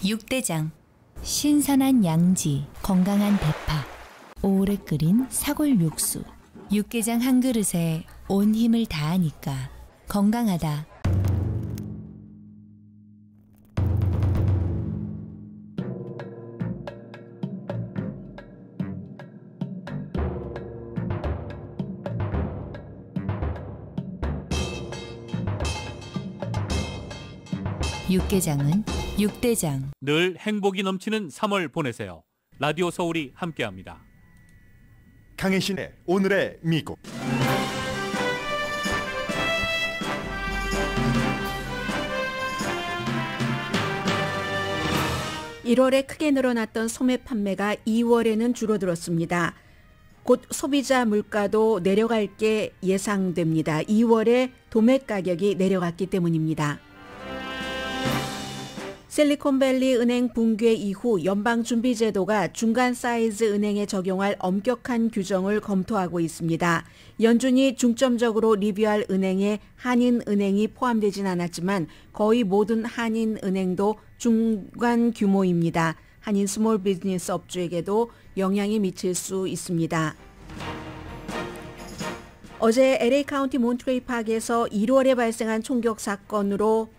육대장. 신선한 양지, 건강한 대파, 오래 끓인 사골 육수. 육개장 한 그릇에 온 힘을 다하니까 건강하다. 육개장은 육대장. 늘 행복이 넘치는 3월 보내세요. 라디오 서울이 함께합니다. 강혜신의 오늘의 미국. (1월에) 크게 늘어났던 소매 판매가 (2월에는) 줄어들었습니다. 곧 소비자 물가도 내려갈 게 예상됩니다. (2월에) 도매 가격이 내려갔기 때문입니다. 실리콘밸리 은행 붕괴 이후 연방준비제도가 중간 사이즈 은행에 적용할 엄격한 규정을 검토하고 있습니다. 연준이 중점적으로 리뷰할 은행에 한인은행이 포함되진 않았지만 거의 모든 한인은행도 중간 규모입니다. 한인 스몰 비즈니스 업주에게도 영향이 미칠 수 있습니다. 어제 LA 카운티 몬트레이 파크에서 1월에 발생한 총격 사건으로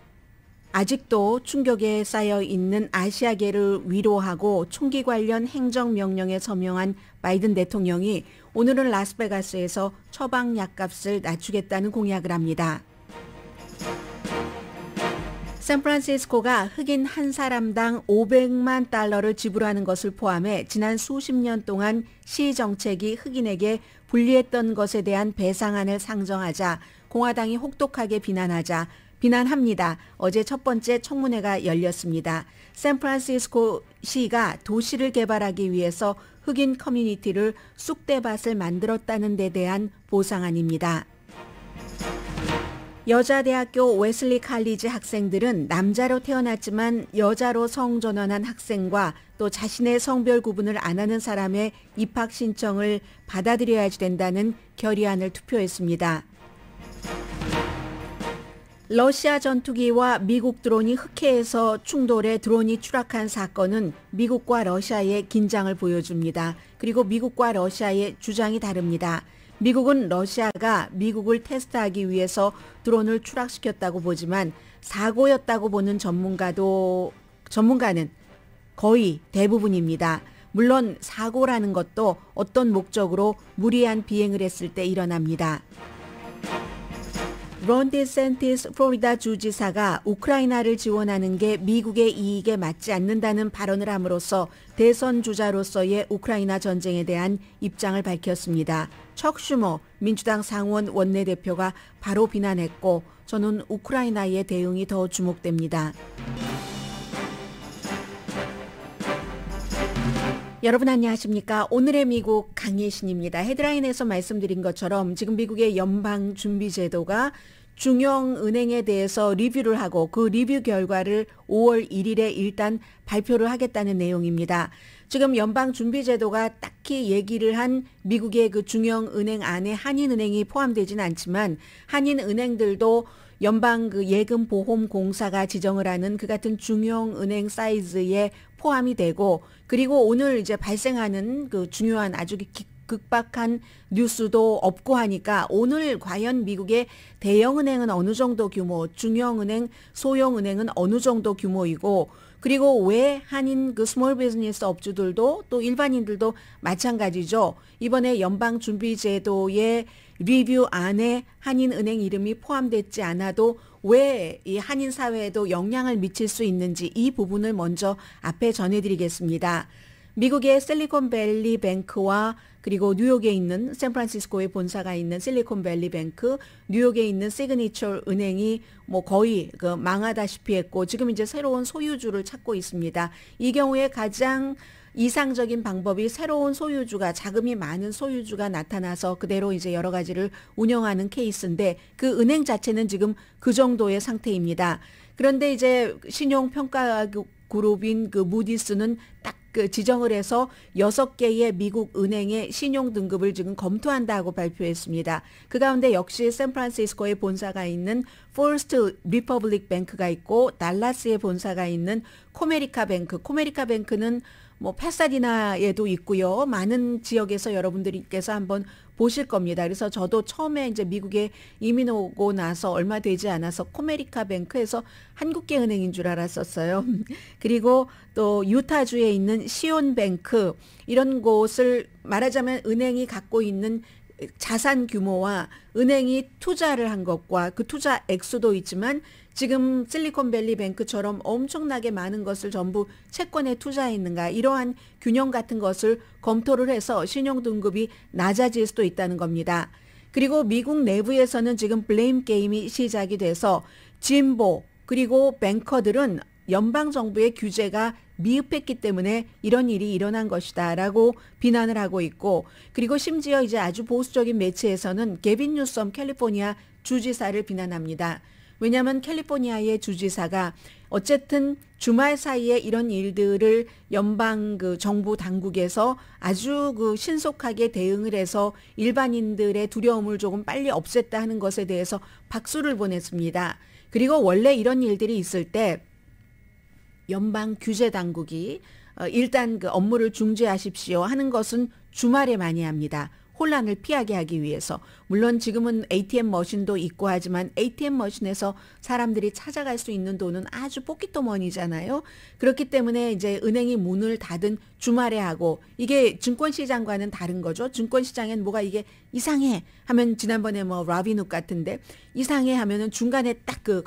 아직도 충격에 쌓여 있는 아시아계를 위로하고 총기 관련 행정명령에 서명한 바이든 대통령이 오늘은 라스베가스에서 처방 약값을 낮추겠다는 공약을 합니다. 샌프란시스코가 흑인 한 사람당 $500만 지불하는 것을 포함해 지난 수십 년 동안 시 정책이 흑인에게 불리했던 것에 대한 배상안을 상정하자 공화당이 혹독하게 비난합니다. 어제 첫 번째 청문회가 열렸습니다. 샌프란시스코 시가 도시를 개발하기 위해서 흑인 커뮤니티를 쑥대밭을 만들었다는 데 대한 보상안입니다. 여자대학교 웨슬리 칼리지 학생들은 남자로 태어났지만 여자로 성전환한 학생과 또 자신의 성별 구분을 안 하는 사람의 입학 신청을 받아들여야 된다는 결의안을 투표했습니다. 러시아 전투기와 미국 드론이 흑해에서 충돌해 드론이 추락한 사건은 미국과 러시아의 긴장을 보여줍니다. 그리고 미국과 러시아의 주장이 다릅니다. 미국은 러시아가 미국을 테스트하기 위해서 드론을 추락시켰다고 보지만 사고였다고 보는 전문가는 거의 대부분입니다. 물론 사고라는 것도 어떤 목적으로 무리한 비행을 했을 때 일어납니다. 론 디센티스 플로리다 주지사가 우크라이나를 지원하는 게 미국의 이익에 맞지 않는다는 발언을 함으로써 대선 주자로서의 우크라이나 전쟁에 대한 입장을 밝혔습니다. 척 슈머 민주당 상원 원내대표가 바로 비난했고 저는 우크라이나의 대응이 더 주목됩니다. 여러분 안녕하십니까? 오늘의 미국 강예신입니다. 헤드라인에서 말씀드린 것처럼 지금 미국의 연방준비제도가 중형은행에 대해서 리뷰를 하고 그 리뷰 결과를 5월 1일에 일단 발표를 하겠다는 내용입니다. 지금 연방준비제도가 딱히 얘기를 한 미국의 그 중형은행 안에 한인은행이 포함되진 않지만 한인은행들도 연방 그 예금보험공사가 지정을 하는 그 같은 중형은행 사이즈에 포함이 되고 그리고 오늘 이제 발생하는 그 중요한 아주 급박한 뉴스도 없고 하니까 오늘 과연 미국의 대형은행은 어느 정도 규모, 중형은행, 소형은행은 어느 정도 규모이고 그리고 왜 한인 그 스몰 비즈니스 업주들도 또 일반인들도 마찬가지죠. 이번에 연방준비제도의 리뷰 안에 한인은행 이름이 포함되지 않아도 왜 이 한인 사회에도 영향을 미칠 수 있는지 이 부분을 먼저 앞에 전해드리겠습니다. 미국의 실리콘밸리 뱅크와 그리고 뉴욕에 있는 샌프란시스코에 본사가 있는 실리콘밸리 뱅크, 뉴욕에 있는 시그니처 은행이 뭐 거의 그 망하다시피 했고 지금 이제 새로운 소유주를 찾고 있습니다. 이 경우에 가장 이상적인 방법이 새로운 소유주가 자금이 많은 소유주가 나타나서 그대로 이제 여러 가지를 운영하는 케이스인데 그 은행 자체는 지금 그 정도의 상태입니다. 그런데 이제 신용평가 그룹인 그 무디스는 딱 그 지정을 해서 6개의 미국 은행의 신용 등급을 지금 검토한다고 발표했습니다. 그 가운데 역시 샌프란시스코에 본사가 있는 퍼스트 리퍼블릭 뱅크가 있고 달라스에 본사가 있는 코메리카 뱅크. 코메리카 뱅크는 뭐 파사디나에도 있고요. 많은 지역에서 여러분들께서 한번 보실 겁니다. 그래서 저도 처음에 이제 미국에 이민 오고 나서 얼마 되지 않아서 코메리카 뱅크에서 한국계 은행인 줄 알았었어요. 그리고 또 유타주에 있는 시온 뱅크 이런 곳을 말하자면 은행이 갖고 있는 자산 규모와 은행이 투자를 한 것과 그 투자 액수도 있지만 지금 실리콘밸리 뱅크처럼 엄청나게 많은 것을 전부 채권에 투자했는가 이러한 균형 같은 것을 검토를 해서 신용등급이 낮아질 수도 있다는 겁니다. 그리고 미국 내부에서는 지금 블레임 게임이 시작이 돼서 진보 그리고 뱅커들은 연방정부의 규제가 미흡했기 때문에 이런 일이 일어난 것이다 라고 비난을 하고 있고 그리고 심지어 이제 아주 보수적인 매체에서는 게빈 뉴섬 캘리포니아 주지사를 비난합니다. 왜냐하면 캘리포니아의 주지사가 어쨌든 주말 사이에 이런 일들을 연방 그 정부 당국에서 아주 그 신속하게 대응을 해서 일반인들의 두려움을 조금 빨리 없앴다 하는 것에 대해서 박수를 보냈습니다. 그리고 원래 이런 일들이 있을 때 연방 규제 당국이 일단 그 업무를 중지하십시오 하는 것은 주말에 많이 합니다. 혼란을 피하게 하기 위해서. 물론 지금은 ATM 머신도 있고 하지만 ATM 머신에서 사람들이 찾아갈 수 있는 돈은 아주 포켓머니잖아요. 그렇기 때문에 이제 은행이 문을 닫은 주말에 하고 이게 증권시장과는 다른 거죠. 증권시장엔 뭐가 이게 이상해 하면 지난번에 뭐 라비누 같은데 이상해 하면은 중간에 딱 그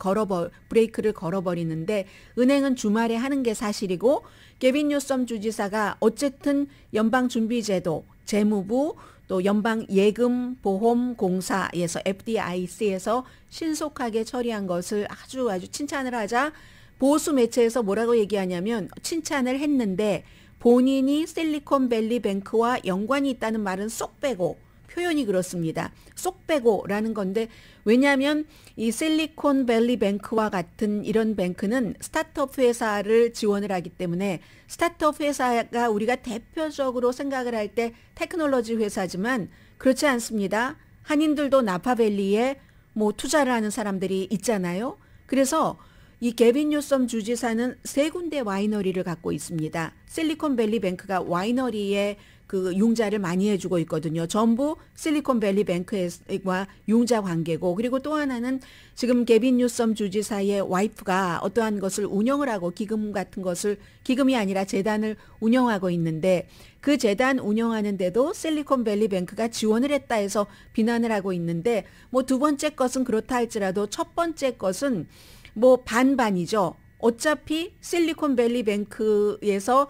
브레이크를 걸어버리는데 은행은 주말에 하는 게 사실이고 게빈 뉴섬 주지사가 어쨌든 연방준비제도, 재무부 또 연방예금보험공사에서 FDIC에서 신속하게 처리한 것을 아주 칭찬을 하자 보수 매체에서 뭐라고 얘기하냐면 칭찬을 했는데 본인이 실리콘밸리 뱅크와 연관이 있다는 말은 쏙 빼고 표현이 그렇습니다. 쏙 빼고라는 건데 왜냐하면 이 실리콘밸리 뱅크와 같은 이런 뱅크는 스타트업 회사를 지원을 하기 때문에 스타트업 회사가 우리가 대표적으로 생각을 할 때 테크놀로지 회사지만 그렇지 않습니다. 한인들도 나파밸리에 뭐 투자를 하는 사람들이 있잖아요. 그래서 이 게빈 뉴섬 주지사는 3군데 와이너리를 갖고 있습니다. 실리콘밸리 뱅크가 와이너리에 그 융자를 많이 해주고 있거든요. 전부 실리콘밸리 뱅크와 융자 관계고 그리고 또 하나는 지금 게빈 뉴섬 주지사의 와이프가 어떠한 것을 운영을 하고 기금 같은 것을 기금이 아니라 재단을 운영하고 있는데 그 재단 운영하는데도 실리콘밸리 뱅크가 지원을 했다 해서 비난을 하고 있는데 뭐 두 번째 것은 그렇다 할지라도 첫 번째 것은 뭐 반반이죠. 어차피 실리콘밸리 뱅크에서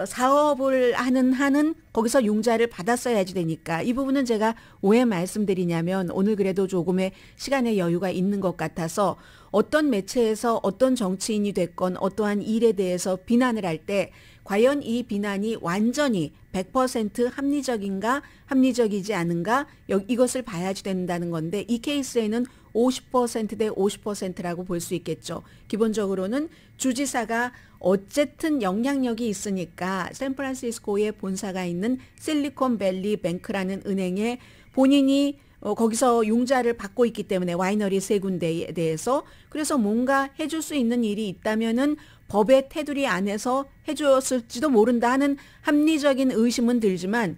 사업을 하는 한은 거기서 융자를 받았어야지 되니까 이 부분은 제가 왜 말씀드리냐면 오늘 그래도 조금의 시간의 여유가 있는 것 같아서 어떤 매체에서 어떤 정치인이 됐건 어떠한 일에 대해서 비난을 할 때 과연 이 비난이 완전히 100% 합리적인가 합리적이지 않은가 이것을 봐야지 된다는 건데 이 케이스에는 50%대 50%라고 볼 수 있겠죠. 기본적으로는 주지사가 어쨌든 영향력이 있으니까 샌프란시스코에 본사가 있는 실리콘밸리 뱅크라는 은행에 본인이 거기서 융자를 받고 있기 때문에 와이너리 3군데에 대해서 그래서 뭔가 해줄 수 있는 일이 있다면은 법의 테두리 안에서 해줬을지도 모른다 하는 합리적인 의심은 들지만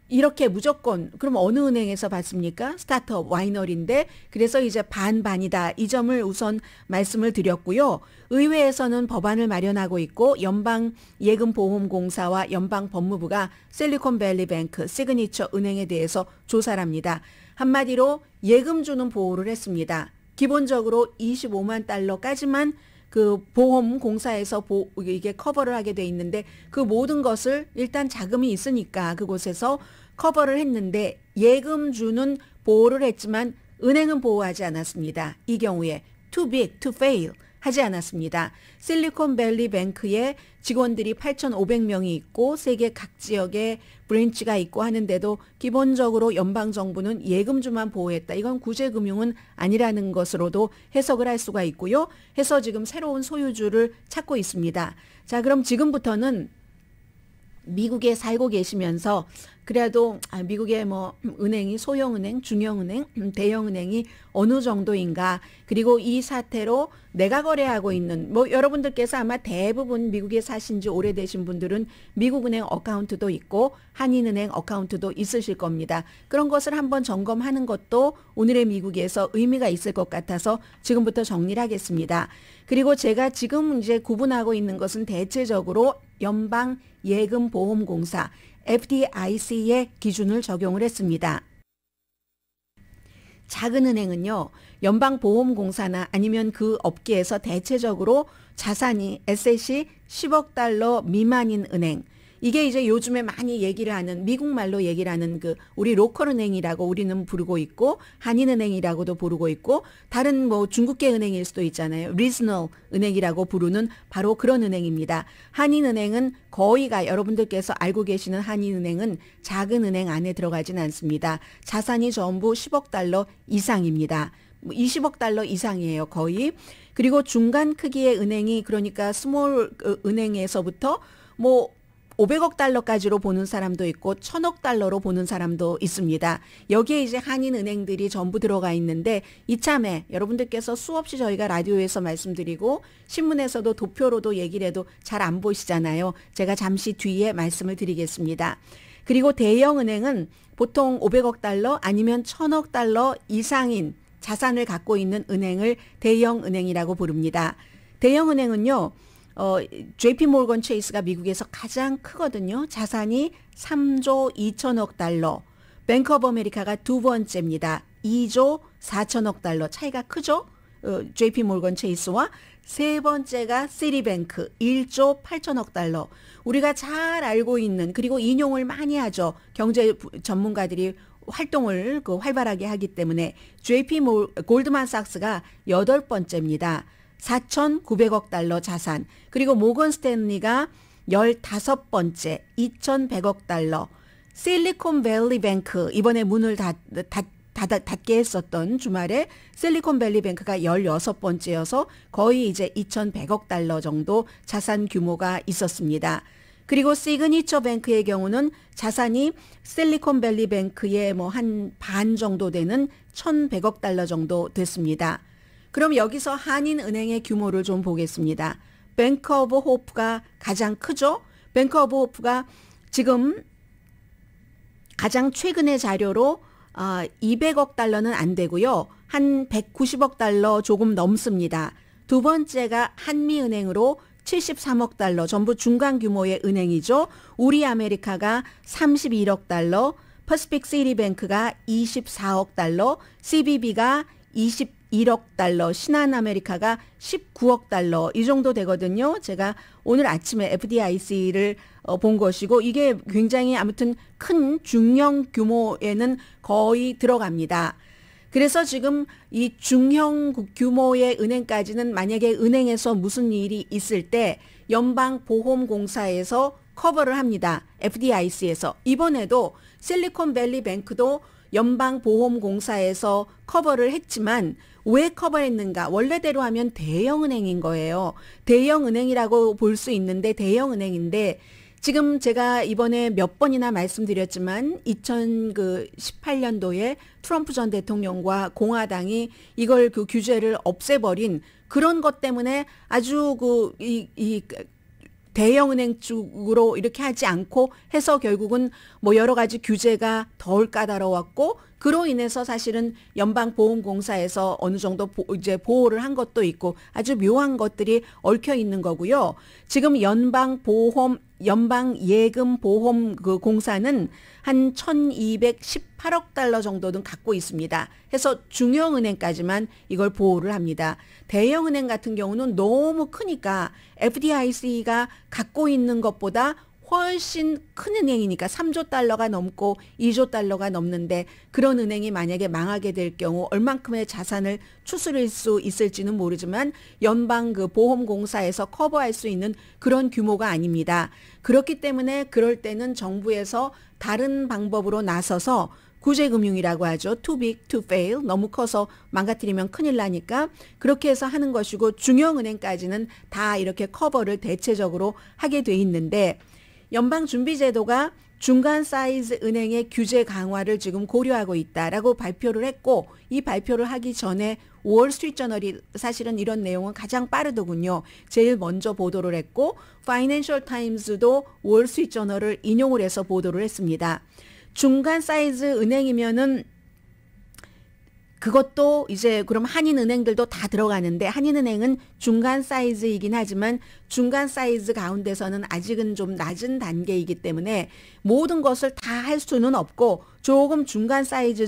이렇게 무조건 그럼 어느 은행에서 받습니까? 스타트업 와이너리인데 그래서 이제 반반이다. 이 점을 우선 말씀을 드렸고요. 의회에서는 법안을 마련하고 있고 연방예금보험공사와 연방법무부가 실리콘밸리 뱅크, 시그니처 은행에 대해서 조사를 합니다. 한마디로 예금 주는 보호를 했습니다. 기본적으로 25만 달러까지만 그 보험공사에서 이게 커버를 하게 돼 있는데 그 모든 것을 일단 자금이 있으니까 그곳에서 커버를 했는데 예금 주는 보호를 했지만 은행은 보호하지 않았습니다. 이 경우에 too big to fail 하지 않았습니다. 실리콘밸리 뱅크에 직원들이 8,500명이 있고 세계 각 지역에 브랜치가 있고 하는데도 기본적으로 연방정부는 예금주만 보호했다. 이건 구제금융은 아니라는 것으로도 해석을 할 수가 있고요. 해서 지금 새로운 소유주를 찾고 있습니다. 자, 그럼 지금부터는 미국에 살고 계시면서 그래도 미국의 뭐 은행이 소형은행, 중형은행, 대형은행이 어느 정도인가, 그리고 이 사태로 내가 거래하고 있는 뭐 여러분들께서 아마 대부분 미국에 사신 지 오래되신 분들은 미국은행 어카운트도 있고 한인은행 어카운트도 있으실 겁니다. 그런 것을 한번 점검하는 것도 오늘의 미국에서 의미가 있을 것 같아서 지금부터 정리를 하겠습니다. 그리고 제가 지금 이제 구분하고 있는 것은 대체적으로 연방예금보험공사 FDIC의 기준을 적용을 했습니다. 작은 은행은요, 연방보험공사나 아니면 그 업계에서 대체적으로 자산이 에셋이 10억 달러 미만인 은행, 이게 이제 요즘에 많이 얘기를 하는, 미국 말로 얘기를 하는 그 우리 로컬 은행이라고 우리는 부르고 있고 한인은행이라고도 부르고 있고 다른 뭐 중국계 은행일 수도 있잖아요. 리저널 은행이라고 부르는 바로 그런 은행입니다. 한인은행은 거의가 여러분들께서 알고 계시는 한인은행은 작은 은행 안에 들어가진 않습니다. 자산이 전부 10억 달러 이상입니다. 20억 달러 이상이에요, 거의. 그리고 중간 크기의 은행이, 그러니까 스몰 은행에서부터 뭐 500억 달러까지로 보는 사람도 있고 1000억 달러로 보는 사람도 있습니다. 여기에 이제 한인은행들이 전부 들어가 있는데 이참에 여러분들께서 수없이 저희가 라디오에서 말씀드리고 신문에서도 도표로도 얘기를 해도 잘 안 보시잖아요. 제가 잠시 뒤에 말씀을 드리겠습니다. 그리고 대형은행은 보통 500억 달러 아니면 1000억 달러 이상인 자산을 갖고 있는 은행을 대형은행이라고 부릅니다. 대형은행은요, JP 모건 체이스가 미국에서 가장 크거든요. 자산이 3조 2천억 달러. 뱅크 오브 아메리카가 두 번째입니다. 2조 4천억 달러. 차이가 크죠? JP 모건 체이스와 세 번째가 시티뱅크 1조 8천억 달러. 우리가 잘 알고 있는, 그리고 인용을 많이 하죠. 경제 전문가들이 활동을 활발하게 하기 때문에 골드만삭스가 8번째입니다. 4,900억 달러 자산. 그리고 모건 스탠리가 15번째 2,100억 달러. 실리콘밸리 뱅크, 이번에 문을 닫게 했었던 주말에 실리콘밸리 뱅크가 16번째여서 거의 이제 2,100억 달러 정도 자산 규모가 있었습니다. 그리고 시그니처 뱅크의 경우는 자산이 실리콘밸리 뱅크의 뭐 한 반 정도 되는 1,100억 달러 정도 됐습니다. 그럼 여기서 한인은행의 규모를 좀 보겠습니다. 뱅크 오브 호프가 가장 크죠? 뱅크 오브 호프가 지금 가장 최근의 자료로 200억 달러는 안 되고요. 한 190억 달러 조금 넘습니다. 두 번째가 한미은행으로 73억 달러, 전부 중간 규모의 은행이죠. 우리 아메리카가 31억 달러, 퍼시픽 시티뱅크가 24억 달러, CBB가 21억 달러, 신한아메리카가 19억 달러, 이 정도 되거든요. 제가 오늘 아침에 FDIC를 본 것이고, 이게 굉장히 아무튼 큰 중형 규모에는 거의 들어갑니다. 그래서 지금 이 중형 규모의 은행까지는 만약에 은행에서 무슨 일이 있을 때 연방보험공사에서 커버를 합니다. FDIC에서. 이번에도 실리콘밸리 뱅크도 연방보험공사에서 커버를 했지만 왜 커버했는가? 원래대로 하면 대형은행인 거예요. 대형은행이라고 볼 수 있는데 대형은행인데, 지금 제가 이번에 몇 번이나 말씀드렸지만 2018년도에 트럼프 전 대통령과 공화당이 이걸 그 규제를 없애버린 그런 것 때문에 아주 대형은행 쪽으로 이렇게 하지 않고 해서 결국은 뭐 여러 가지 규제가 덜 까다로웠고, 그로 인해서 사실은 연방보험공사에서 어느 정도 이제 보호를 한 것도 있고 아주 묘한 것들이 얽혀 있는 거고요. 지금 연방예금보험 그 공사는 한 1,218억 달러 정도는 갖고 있습니다. 해서 중형은행까지만 이걸 보호를 합니다. 대형은행 같은 경우는 너무 크니까 FDIC가 갖고 있는 것보다 훨씬 큰 은행이니까 3조 달러가 넘고 2조 달러가 넘는데, 그런 은행이 만약에 망하게 될 경우 얼만큼의 자산을 추스릴 수 있을지는 모르지만 연방 그 보험공사에서 커버할 수 있는 그런 규모가 아닙니다. 그렇기 때문에 그럴 때는 정부에서 다른 방법으로 나서서 구제금융이라고 하죠. Too big to fail. 너무 커서 망가뜨리면 큰일 나니까 그렇게 해서 하는 것이고, 중형은행까지는 다 이렇게 커버를 대체적으로 하게 돼 있는데, 연방준비제도가 중간 사이즈 은행의 규제 강화를 지금 고려하고 있다라고 발표를 했고, 이 발표를 하기 전에 월스트리트저널이 사실은 이런 내용은 가장 빠르더군요. 제일 먼저 보도를 했고 파이낸셜 타임즈도 월스트리트저널을 인용을 해서 보도를 했습니다. 중간 사이즈 은행이면은 그것도 이제 그럼 한인은행들도 다 들어가는데, 한인은행은 중간 사이즈이긴 하지만 중간 사이즈 가운데서는 아직은 좀 낮은 단계이기 때문에 모든 것을 다 할 수는 없고, 조금 중간 사이즈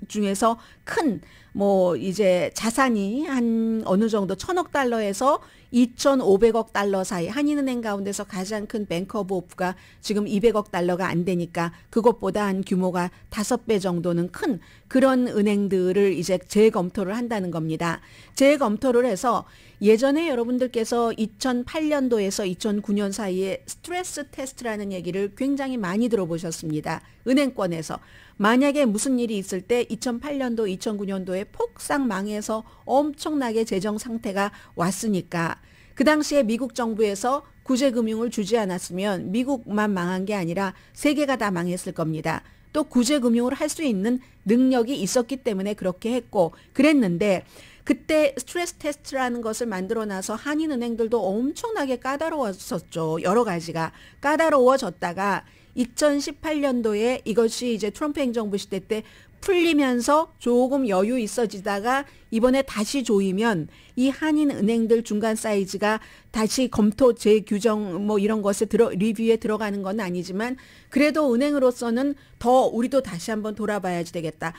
중에서 큰 뭐 이제 자산이 한 어느 정도 1,000억 달러에서 2,500억 달러 사이, 한인은행 가운데서 가장 큰 뱅크 오브 오프가 지금 200억 달러가 안 되니까 그것보다 한 규모가 5배 정도는 큰 그런 은행들을 이제 재검토를 한다는 겁니다. 재검토를 해서 예전에 여러분들께서 2008년도에서 2009년 사이에 스트레스 테스트라는 얘기를 굉장히 많이 들어보셨습니다. 은행권에서. 만약에 무슨 일이 있을 때 2008년도, 2009년도에 폭삭 망해서 엄청나게 재정 상태가 왔으니까 그 당시에 미국 정부에서 구제금융을 주지 않았으면 미국만 망한 게 아니라 세계가 다 망했을 겁니다. 또 구제금융을 할 수 있는 능력이 있었기 때문에 그렇게 했고 그랬는데, 그때 스트레스 테스트라는 것을 만들어 놔서 한인은행들도 엄청나게 까다로웠었죠. 여러 가지가 까다로워졌다가 2018년도에 이것이 이제 트럼프 행정부 시대 때 풀리면서 조금 여유 있어지다가 이번에 다시 조이면 이 한인은행들 중간 사이즈가 다시 검토 재규정 뭐 이런 것에 리뷰에 들어가는 건 아니지만, 그래도 은행으로서는 더 우리도 다시 한번 돌아봐야지 되겠다.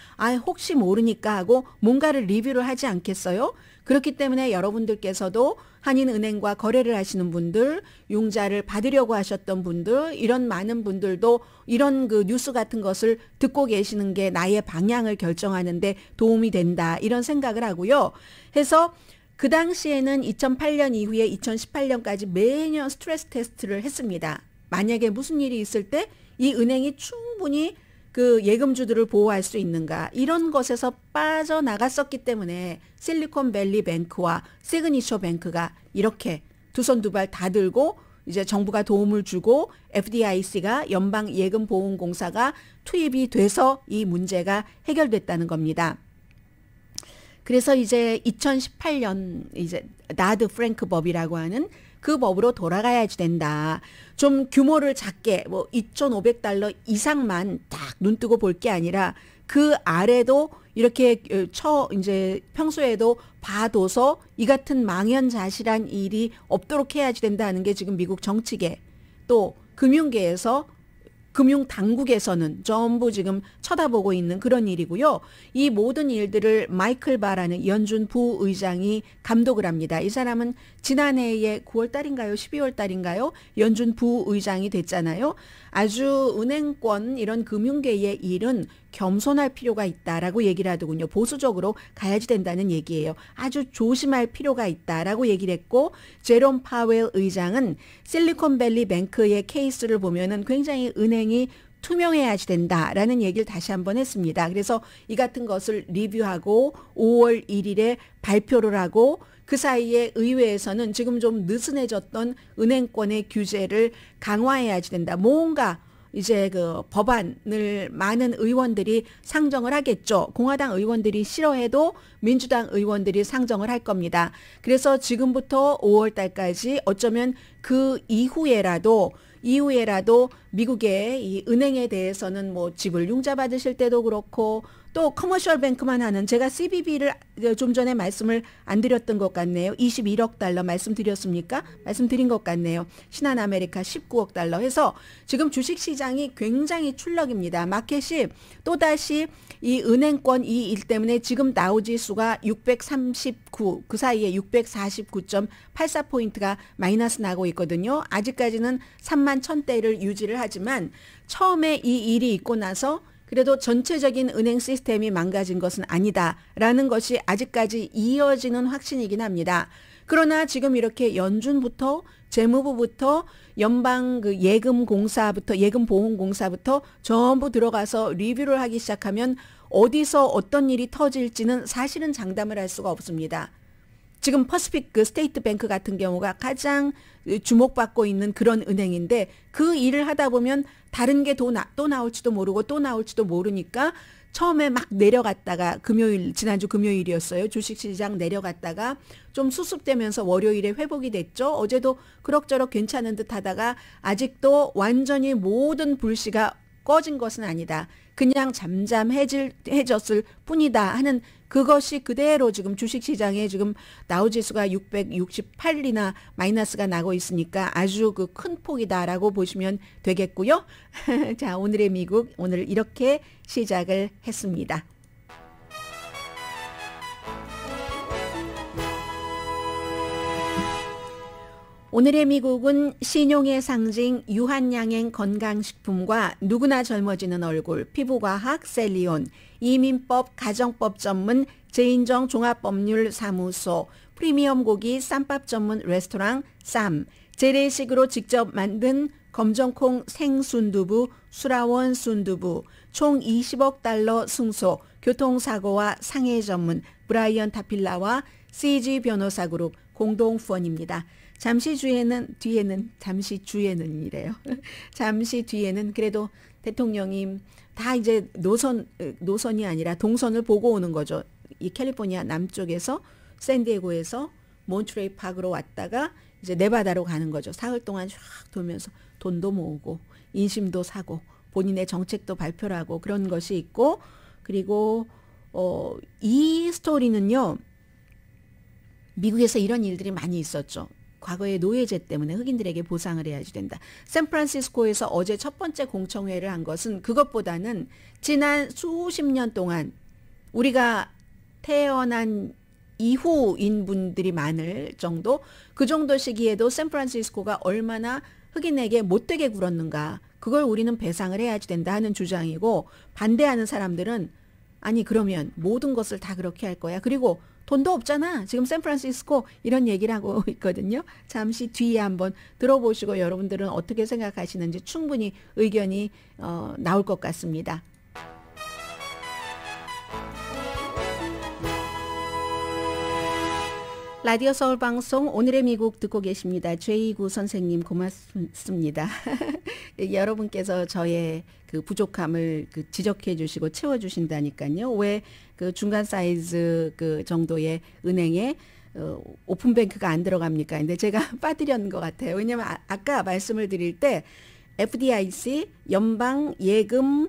혹시 모르니까 하고 뭔가를 리뷰를 하지 않겠어요? 그렇기 때문에 여러분들께서도 한인은행과 거래를 하시는 분들, 융자를 받으려고 하셨던 분들, 이런 많은 분들도 이런 그 뉴스 같은 것을 듣고 계시는 게 나의 방향을 결정하는 데 도움이 된다, 이런 생각을 하고요. 해서 그 당시에는 2008년 이후에 2018년까지 매년 스트레스 테스트를 했습니다. 만약에 무슨 일이 있을 때 이 은행이 충분히 그 예금주들을 보호할 수 있는가, 이런 것에서 빠져나갔었기 때문에 실리콘밸리 뱅크와 시그니처 뱅크가 이렇게 두 손 두 발 다 들고 이제 정부가 도움을 주고 FDIC가 연방예금보험공사가 투입이 돼서 이 문제가 해결됐다는 겁니다. 그래서 이제 2018년 이제 나드 프랭크 법이라고 하는 그 법으로 돌아가야지 된다. 좀 규모를 작게 뭐 2,500달러 이상만 딱 눈뜨고 볼 게 아니라 그 아래도 이렇게 이제 평소에도 봐둬서 이 같은 망연자실한 일이 없도록 해야지 된다는 게 지금 미국 정치계 또 금융계에서 금융당국에서는 전부 지금 쳐다보고 있는 그런 일이고요. 이 모든 일들을 마이클 바라는 연준 부의장이 감독을 합니다. 이 사람은 지난해에 9월 달인가요? 12월 달인가요? 연준 부의장이 됐잖아요. 아주 은행권 이런 금융계의 일은 겸손할 필요가 있다라고 얘기를 하더군요. 보수적으로 가야지 된다는 얘기예요. 아주 조심할 필요가 있다라고 얘기를 했고, 제롬 파웰 의장은 실리콘밸리 뱅크의 케이스를 보면은 굉장히 은행이 투명해야지 된다라는 얘기를 다시 한번 했습니다. 그래서 이 같은 것을 리뷰하고 5월 1일에 발표를 하고, 그 사이에 의회에서는 지금 좀 느슨해졌던 은행권의 규제를 강화해야지 된다. 뭔가 이제 그 법안을 많은 의원들이 상정을 하겠죠. 공화당 의원들이 싫어해도 민주당 의원들이 상정을 할 겁니다. 그래서 지금부터 5월 달까지 어쩌면 그 이후에라도 미국의 이 은행에 대해서는 뭐 집을 융자 받으실 때도 그렇고 또 커머셜 뱅크만 하는, 제가 CBB를 좀 전에 말씀을 안 드렸던 것 같네요. 21억 달러 말씀드렸습니까? 말씀드린 것 같네요. 신한아메리카 19억 달러 해서 지금 주식시장이 굉장히 출렁입니다. 마켓이 또다시 이 은행권 이 일 때문에 지금 다우지수가 639, 그 사이에 649.84포인트가 마이너스 나고 있거든요. 아직까지는 3만 1000대를 유지를 하지만 처음에 이 일이 있고 나서 그래도 전체적인 은행 시스템이 망가진 것은 아니다라는 것이 아직까지 이어지는 확신이긴 합니다. 그러나 지금 이렇게 연준부터 재무부부터 연방 그 예금공사부터 예금보험공사부터 전부 들어가서 리뷰를 하기 시작하면 어디서 어떤 일이 터질지는 사실은 장담을 할 수가 없습니다. 지금 퍼시픽 그 스테이트 뱅크 같은 경우가 가장 주목받고 있는 그런 은행인데 그 일을 하다 보면 다른 게 또 나올지도 모르고 또 나올지도 모르니까 처음에 막 내려갔다가 지난주 금요일이었어요. 주식시장 내려갔다가 좀 수습되면서 월요일에 회복이 됐죠. 어제도 그럭저럭 괜찮은 듯 하다가 아직도 완전히 모든 불씨가 꺼진 것은 아니다. 그냥 잠잠해졌을 뿐이다 하는 그것이 그대로 지금 주식시장에 지금 다우지수가 668이나 마이너스가 나고 있으니까 아주 그 큰 폭이다라고 보시면 되겠고요. 자, 오늘의 미국 오늘 이렇게 시작을 했습니다. 오늘의 미국은 신용의 상징 유한양행 건강식품과 누구나 젊어지는 얼굴 피부과학 셀리온, 이민법 가정법 전문 제인정 종합법률사무소, 프리미엄 고기 쌈밥 전문 레스토랑 쌈, 재래식으로 직접 만든 검정콩 생순두부 수라원 순두부, 총 20억 달러 승소, 교통사고와 상해 전문 브라이언 타필라와 CG 변호사그룹 공동 후원입니다. 잠시 주에는 그래도 대통령이 다 이제 노선이 아니라 동선을 보고 오는 거죠. 이 캘리포니아 남쪽에서 샌디에고에서 몬트레이 파크로 왔다가 이제 네바다로 가는 거죠. 사흘 동안 쫙 돌면서 돈도 모으고 인심도 사고 본인의 정책도 발표를 하고 그런 것이 있고, 그리고 이 스토리는요. 미국에서 이런 일들이 많이 있었죠. 과거의 노예제 때문에 흑인들에게 보상을 해야지 된다. 샌프란시스코에서 어제 첫 번째 공청회를 한 것은 그것보다는 지난 수십 년 동안 우리가 태어난 이후인 분들이 많을 정도, 그 정도 시기에도 샌프란시스코가 얼마나 흑인에게 못되게 굴었는가, 그걸 우리는 배상을 해야지 된다 하는 주장이고, 반대하는 사람들은 아니 그러면 모든 것을 다 그렇게 할 거야. 그리고 돈도 없잖아. 지금 샌프란시스코 이런 얘기를 하고 있거든요. 잠시 뒤에 한번 들어보시고 여러분들은 어떻게 생각하시는지 충분히 의견이 나올 것 같습니다. 라디오 서울 방송 오늘의 미국 듣고 계십니다. 최희구 선생님 고맙습니다. 여러분께서 저의 그 부족함을 지적해 주시고 채워 주신다니까요. 왜 그 중간 사이즈 그 정도의 은행에 오픈뱅크가 안 들어갑니까? 근데 제가 빠뜨렸는 것 같아요. 왜냐면 아까 말씀을 드릴 때 FDIC 연방 예금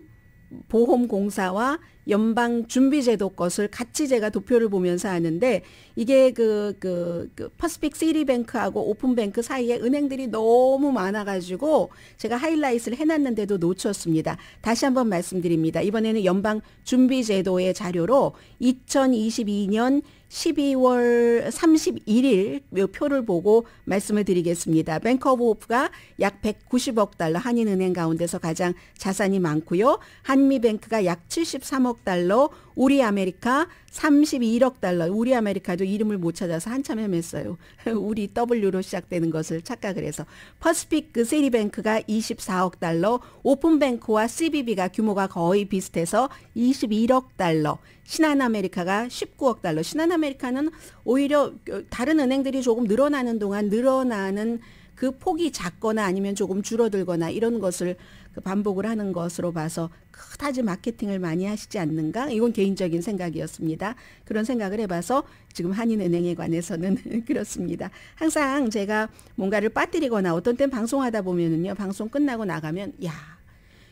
보험공사와 연방준비제도 것을 같이 제가 도표를 보면서 하는데, 이게 그 퍼시픽 시티뱅크하고 오픈뱅크 사이에 은행들이 너무 많아가지고 제가 하이라이트를 해놨는데도 놓쳤습니다. 다시 한번 말씀드립니다. 이번에는 연방준비제도의 자료로 2022년 12월 31일 표를 보고 말씀을 드리겠습니다. 뱅크 오브 호프가 약 190억 달러, 한인은행 가운데서 가장 자산이 많고요. 한미뱅크가 약 73억 달러, 우리아메리카 31억 달러. 우리아메리카도 이름을 못 찾아서 한참 헤맸어요. 우리 W로 시작되는 것을 착각을 해서. 퍼시픽 시티뱅크가 24억 달러, 오픈뱅크와 CBB가 규모가 거의 비슷해서 21억 달러, 신한아메리카가 19억 달러. 신한아메리카는 오히려 다른 은행들이 조금 늘어나는 동안 늘어나는 그 폭이 작거나 아니면 조금 줄어들거나 이런 것을 반복을 하는 것으로 봐서 그다지 마케팅을 많이 하시지 않는가? 이건 개인적인 생각이었습니다. 그런 생각을 해봐서 지금 한인은행에 관해서는 그렇습니다. 항상 제가 뭔가를 빠뜨리거나 어떤 땐 방송하다 보면은요, 방송 끝나고 나가면 야,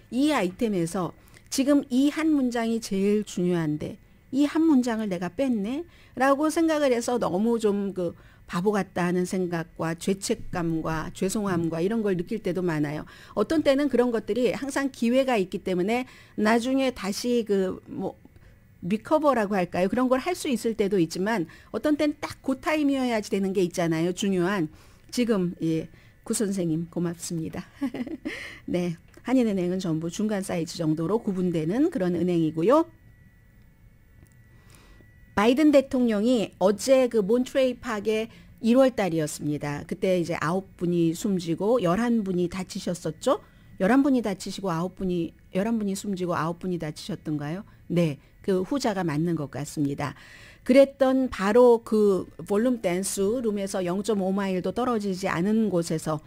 이 아이템에서 지금 이 한 문장이 제일 중요한데 이 한 문장을 내가 뺐네? 라고 생각을 해서 너무 좀 바보 같다 하는 생각과 죄책감과 죄송함과 이런 걸 느낄 때도 많아요. 어떤 때는 그런 것들이 항상 기회가 있기 때문에 나중에 다시 리커버라고 할까요? 그런 걸 할 수 있을 때도 있지만 어떤 때는 딱 그 타임이어야지 되는 게 있잖아요. 중요한. 지금 구 선생님 고맙습니다. 네, 한인은행은 전부 중간 사이즈 정도로 구분되는 그런 은행이고요. 바이든 대통령이 어제 몬트레이 파크에 1월 달이었습니다. 그때 이제 9분이 숨지고 11분이 다치셨었죠. 11분이 다치시고 11분이 숨지고 9분이 다치셨던가요? 네. 그 후자가 맞는 것 같습니다. 그랬던 바로 그 볼룸 댄스 룸에서 0.5마일도 떨어지지 않은 곳에서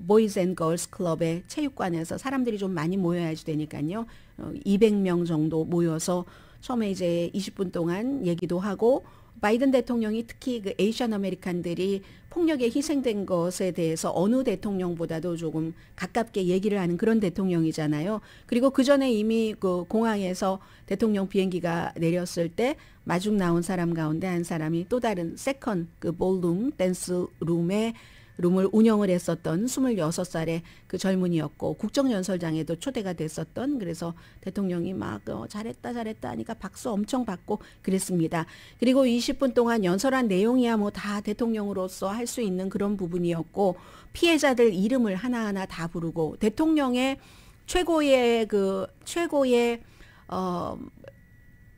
보이즈 앤 걸스 클럽의 체육관에서 사람들이 좀 많이 모여야지 되니까요. 200명 정도 모여서 처음에 이제 20분 동안 얘기도 하고 바이든 대통령이 특히 그 에이시안 아메리칸들이 폭력에 희생된 것에 대해서 어느 대통령보다도 조금 가깝게 얘기를 하는 그런 대통령이잖아요. 그리고 그 전에 이미 그 공항에서 대통령 비행기가 내렸을 때 마중 나온 사람 가운데 한 사람이 또 다른 세컨 그 볼룸 댄스 룸을 운영을 했었던 26살의 그 젊은이였고 국정연설장에도 초대가 됐었던 그래서 대통령이 막 잘했다 하니까 박수 엄청 받고 그랬습니다. 그리고 20분 동안 연설한 내용이야 뭐 다 대통령으로서 할 수 있는 그런 부분이었고 피해자들 이름을 하나하나 다 부르고 대통령의 최고의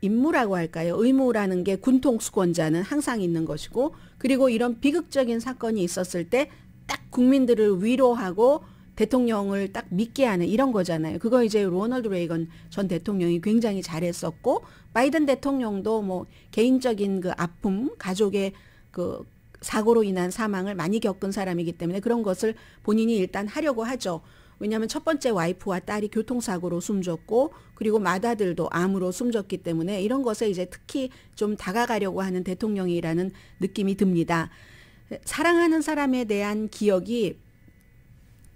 임무라고 할까요? 의무라는 게 군통수권자는 항상 있는 것이고 그리고 이런 비극적인 사건이 있었을 때 딱 국민들을 위로하고 대통령을 딱 믿게 하는 이런 거잖아요. 그거 이제 로널드 레이건 전 대통령이 굉장히 잘했었고 바이든 대통령도 뭐 개인적인 그 아픔, 가족의 그 사고로 인한 사망을 많이 겪은 사람이기 때문에 그런 것을 본인이 일단 하려고 하죠. 왜냐하면 첫 번째 와이프와 딸이 교통사고로 숨졌고 그리고 맏아들도 암으로 숨졌기 때문에 이런 것에 이제 특히 좀 다가가려고 하는 대통령이라는 느낌이 듭니다. 사랑하는 사람에 대한 기억이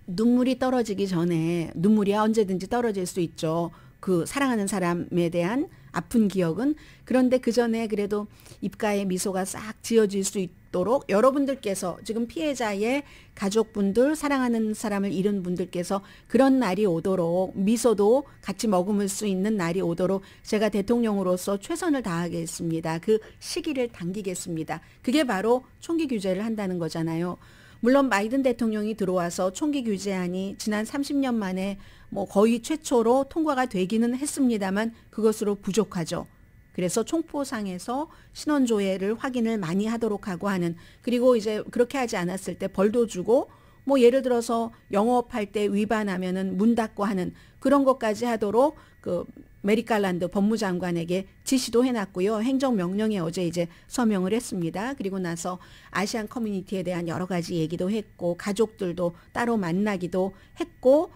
눈물이 떨어지기 전에 눈물이야 언제든지 떨어질 수 있죠. 그 사랑하는 사람에 대한 아픈 기억은 그런데 그 전에 그래도 입가에 미소가 싹 지어질 수 있도록 여러분들께서 지금 피해자의 가족분들 사랑하는 사람을 잃은 분들께서 그런 날이 오도록 미소도 같이 머금을 수 있는 날이 오도록 제가 대통령으로서 최선을 다하겠습니다. 그 시기를 당기겠습니다. 그게 바로 총기 규제를 한다는 거잖아요. 물론 바이든 대통령이 들어와서 총기 규제안이 지난 30년 만에 뭐 거의 최초로 통과가 되기는 했습니다만 그것으로 부족하죠. 그래서 총포상에서 신원조회를 확인을 많이 하도록 하고 하는 그리고 이제 그렇게 하지 않았을 때 벌도 주고 뭐 예를 들어서 영업할 때 위반하면은 문 닫고 하는 그런 것까지 하도록 그 메릭 갈란드 법무장관에게 지시도 해놨고요. 행정명령에 어제 이제 서명을 했습니다. 그리고 나서 아시안 커뮤니티에 대한 여러 가지 얘기도 했고 가족들도 따로 만나기도 했고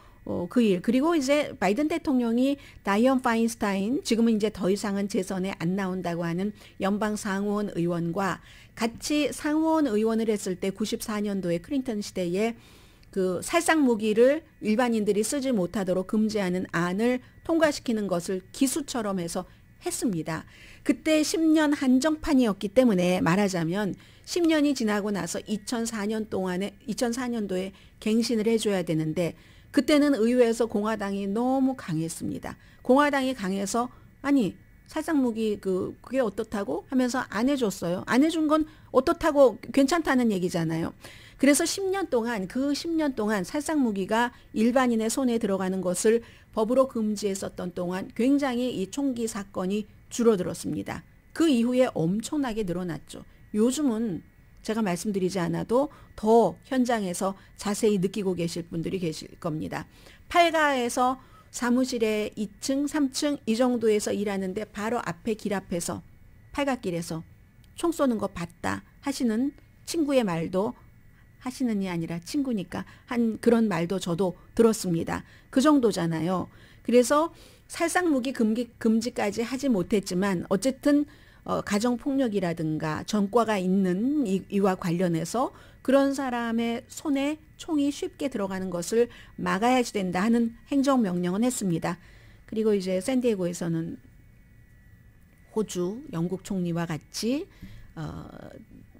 그 일 그리고 이제 바이든 대통령이 다이언 파인스타인 지금은 이제 더 이상은 재선에 안 나온다고 하는 연방 상원 의원과 같이 상원 의원을 했을 때 94년도에 클린턴 시대에 그 살상 무기를 일반인들이 쓰지 못하도록 금지하는 안을 통과시키는 것을 기수처럼 해서 했습니다. 그때 10년 한정판이었기 때문에 말하자면 10년이 지나고 나서 2004년도에 갱신을 해줘야 되는데 그때는 의회에서 공화당이 너무 강했습니다. 공화당이 강해서 아니 살상무기 그게 어떻다고 하면서 안 해줬어요. 안 해준 건 어떻다고 괜찮다는 얘기잖아요. 그래서 10년 동안 살상무기가 일반인의 손에 들어가는 것을 법으로 금지했었던 동안 굉장히 이 총기 사건이 줄어들었습니다. 그 이후에 엄청나게 늘어났죠. 요즘은 제가 말씀드리지 않아도 더 현장에서 자세히 느끼고 계실 분들이 계실 겁니다. 8가에서 사무실에 2층, 3층 이 정도에서 일하는데 바로 앞에 길 앞에서 8가길에서 총 쏘는 거 봤다 하시는 친구의 말도 하시는이 아니라 친구니까 한 그런 말도 저도 들었습니다. 그 정도잖아요. 그래서 살상무기 금지까지 하지 못했지만 어쨌든 가정폭력이라든가 전과가 있는 이와 관련해서 그런 사람의 손에 총이 쉽게 들어가는 것을 막아야지 된다 하는 행정명령은 했습니다. 그리고 이제 샌디에고에서는 호주 영국 총리와 같이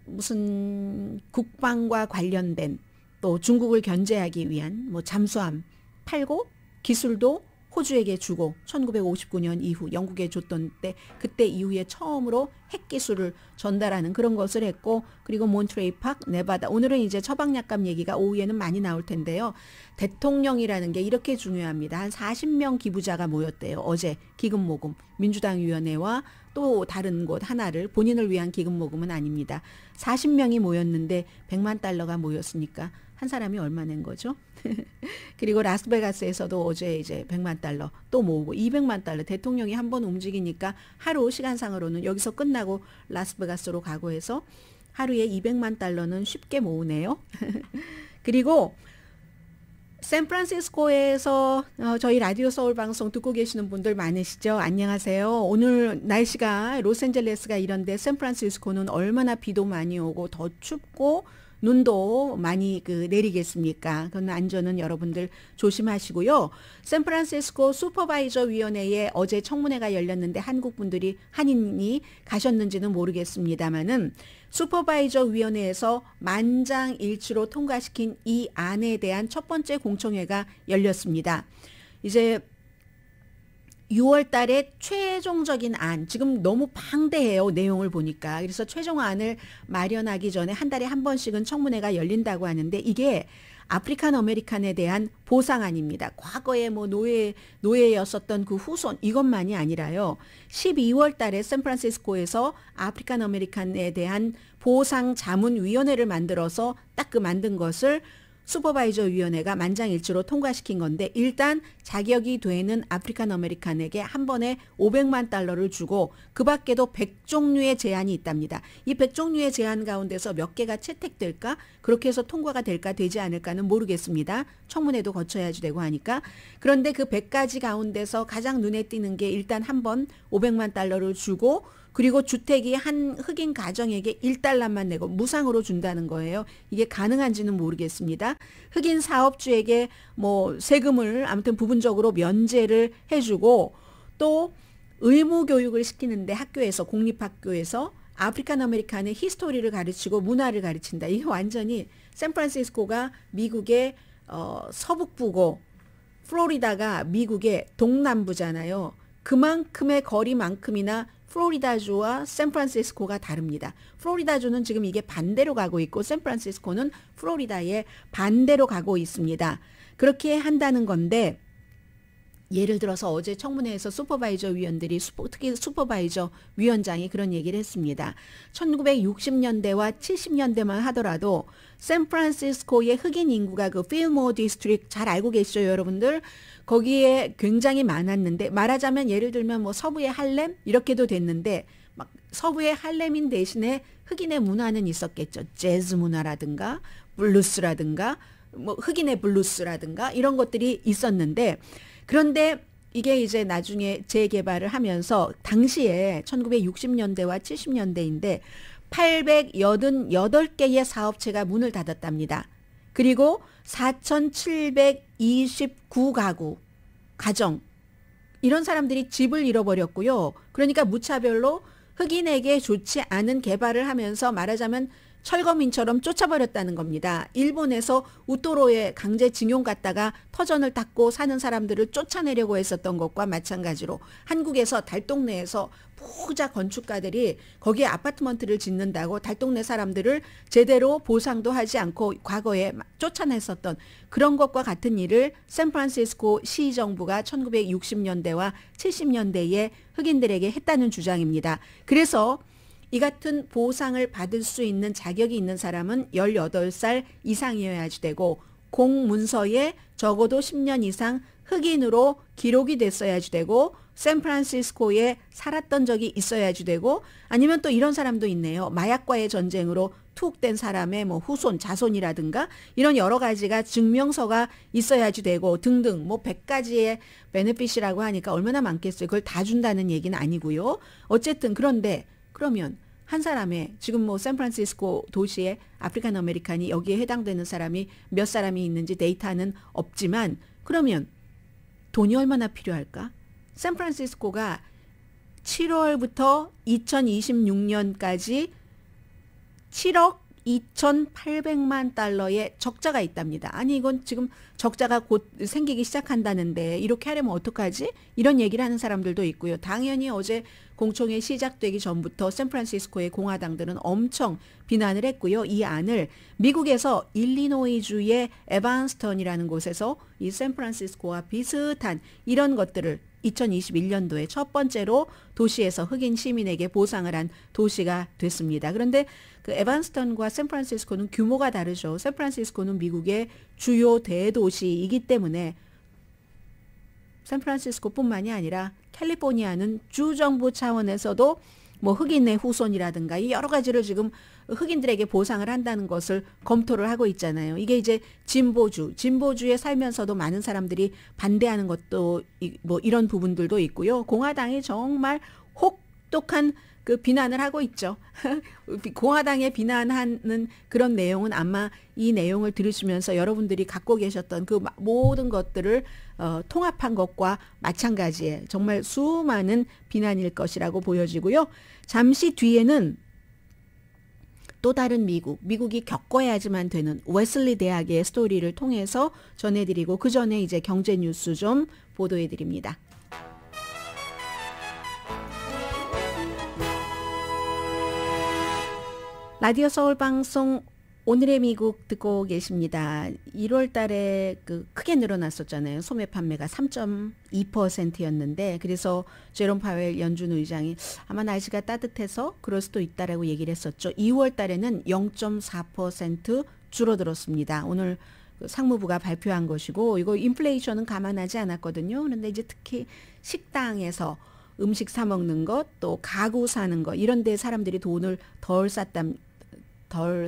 무슨 국방과 관련된 또 중국을 견제하기 위한 뭐 잠수함 팔고 기술도 호주에게 주고 1959년 이후 영국에 줬던 때 그때 이후에 처음으로 핵기술을 전달하는 그런 것을 했고 그리고 몬트레이 파크, 네바다 오늘은 이제 처방약감 얘기가 오후에는 많이 나올 텐데요. 대통령이라는 게 이렇게 중요합니다. 한 40명 기부자가 모였대요. 어제 기금모금 민주당위원회와 또 다른 곳 하나를 본인을 위한 기금모금은 아닙니다. 40명이 모였는데 $100만 모였으니까 한 사람이 얼마 낸 거죠? 그리고 라스베가스에서도 어제 이제 100만 달러 또 모으고 200만 달러 대통령이 한 번 움직이니까 하루 시간상으로는 여기서 끝나고 라스베가스로 가고 해서 하루에 200만 달러는 쉽게 모으네요. 그리고 샌프란시스코에서 저희 라디오 서울 방송 듣고 계시는 분들 많으시죠? 안녕하세요. 오늘 날씨가 로스앤젤레스가 이런데 샌프란시스코는 얼마나 비도 많이 오고 더 춥고 눈도 많이 내리겠습니까? 그건 안전은 여러분들 조심하시고요. 샌프란시스코 슈퍼바이저 위원회에 어제 청문회가 열렸는데 한인이 가셨는지는 모르겠습니다만은 슈퍼바이저 위원회에서 만장일치로 통과시킨 이 안에 대한 첫 번째 공청회가 열렸습니다. 이제 6월 달에 최종적인 안, 지금 너무 방대해요. 내용을 보니까. 그래서 최종안을 마련하기 전에 한 달에 한 번씩은 청문회가 열린다고 하는데 이게 아프리칸 아메리칸에 대한 보상안입니다. 과거에 뭐 노예였었던 그 후손 이것만이 아니라요. 12월 달에 샌프란시스코에서 아프리칸 아메리칸에 대한 보상 자문위원회를 만들어서 딱 만든 것을 슈퍼바이저 위원회가 만장일치로 통과시킨 건데 일단 자격이 되는 아프리칸 아메리칸에게 한 번에 500만 달러를 주고 그 밖에도 100종류의 제한이 있답니다. 이 100종류의 제한 가운데서 몇 개가 채택될까? 그렇게 해서 통과가 될까 되지 않을까는 모르겠습니다. 청문회도 거쳐야지 되고 하니까. 그런데 그 100가지 가운데서 가장 눈에 띄는 게 일단 한 번 500만 달러를 주고 그리고 주택이 한 흑인 가정에게 1달러만 내고 무상으로 준다는 거예요. 이게 가능한지는 모르겠습니다. 흑인 사업주에게 뭐 세금을 아무튼 부분적으로 면제를 해주고 또 의무 교육을 시키는데 학교에서 공립학교에서 아프리칸 아메리칸의 히스토리를 가르치고 문화를 가르친다. 이게 완전히 샌프란시스코가 미국의 서북부고 플로리다가 미국의 동남부잖아요. 그만큼의 거리만큼이나 플로리다주와 샌프란시스코가 다릅니다. 플로리다주는 지금 이게 반대로 가고 있고 샌프란시스코는 플로리다의 반대로 가고 있습니다. 그렇게 한다는 건데 예를 들어서 어제 청문회에서 슈퍼바이저 위원들이 특히 슈퍼바이저 위원장이 그런 얘기를 했습니다. 1960년대와 70년대만 하더라도 샌프란시스코의 흑인 인구가 그 필모어 디스트릭트 잘 알고 계시죠, 여러분들? 거기에 굉장히 많았는데 말하자면 예를 들면 뭐 서부의 할렘 이렇게도 됐는데 막 서부의 할렘인 대신에 흑인의 문화는 있었겠죠. 재즈 문화라든가 블루스라든가 뭐 흑인의 블루스라든가 이런 것들이 있었는데 그런데 이게 이제 나중에 재개발을 하면서 당시에 1960년대와 70년대인데 888개의 사업체가 문을 닫았답니다. 그리고 4,729가구 가정 이런 사람들이 집을 잃어버렸고요. 그러니까 무차별로 흑인에게 좋지 않은 개발을 하면서 말하자면 철거민처럼 쫓아버렸다는 겁니다. 일본에서 우토로에 강제징용 갔다가 터전을 닦고 사는 사람들을 쫓아내려고 했었던 것과 마찬가지로 한국에서 달동네에서 부자 건축가들이 거기에 아파트먼트를 짓는다고 달동네 사람들을 제대로 보상도 하지 않고 과거에 쫓아냈었던 그런 것과 같은 일을 샌프란시스코 시정부가 1960년대와 70년대에 흑인들에게 했다는 주장입니다. 그래서 이 같은 보상을 받을 수 있는 자격이 있는 사람은 18살 이상이어야지 되고 공문서에 적어도 10년 이상 흑인으로 기록이 됐어야지 되고 샌프란시스코에 살았던 적이 있어야지 되고 아니면 또 이런 사람도 있네요. 마약과의 전쟁으로 투옥된 사람의 뭐 후손, 자손이라든가 이런 여러 가지가 증명서가 있어야지 되고 등등 뭐 100가지의 베네핏이라고 하니까 얼마나 많겠어요. 그걸 다 준다는 얘기는 아니고요. 어쨌든 그런데 그러면 한 사람의 지금 뭐 샌프란시스코 도시에 아프리칸 아메리칸이 여기에 해당되는 사람이 몇 사람이 있는지 데이터는 없지만 그러면 돈이 얼마나 필요할까? 샌프란시스코가 7월부터 2026년까지 7억 2,800만 달러의 적자가 있답니다. 아니 이건 지금 적자가 곧 생기기 시작한다는데 이렇게 하려면 어떡하지? 이런 얘기를 하는 사람들도 있고요. 당연히 어제 공청회 시작되기 전부터 샌프란시스코의 공화당들은 엄청 비난을 했고요. 이 안을 미국에서 일리노이주의 에반스턴이라는 곳에서 이 샌프란시스코와 비슷한 이런 것들을 2021년도에 첫 번째로 도시에서 흑인 시민에게 보상을 한 도시가 됐습니다. 그런데 그 에반스턴과 샌프란시스코는 규모가 다르죠. 샌프란시스코는 미국의 주요 대도시이기 때문에 샌프란시스코뿐만이 아니라 캘리포니아는 주정부 차원에서도 뭐 흑인의 후손이라든가 이 여러 가지를 지금 흑인들에게 보상을 한다는 것을 검토를 하고 있잖아요. 이게 이제 진보주에 살면서도 많은 사람들이 반대하는 것도 뭐 이런 부분들도 있고요. 공화당이 정말 혹독한 그 비난을 하고 있죠. 공화당에 비난하는 그런 내용은 아마 이 내용을 들으시면서 여러분들이 갖고 계셨던 그 모든 것들을 통합한 것과 마찬가지에 정말 수많은 비난일 것이라고 보여지고요. 잠시 뒤에는 또 다른 미국이 겪어야지만 되는 웨슬리 대학의 스토리를 통해서 전해드리고 그 전에 이제 경제 뉴스 좀 보도해드립니다. 라디오 서울 방송 오늘의 미국 듣고 계십니다. 1월 달에 크게 늘어났었잖아요. 소매 판매가 3.2%였는데 그래서 제롬 파웰 연준 의장이 아마 날씨가 따뜻해서 그럴 수도 있다라고 얘기를 했었죠. 2월 달에는 0.4% 줄어들었습니다. 오늘 상무부가 발표한 것이고 이거 인플레이션은 감안하지 않았거든요. 그런데 이제 특히 식당에서 음식 사 먹는 것, 또 가구 사는 것 이런 데 사람들이 돈을 덜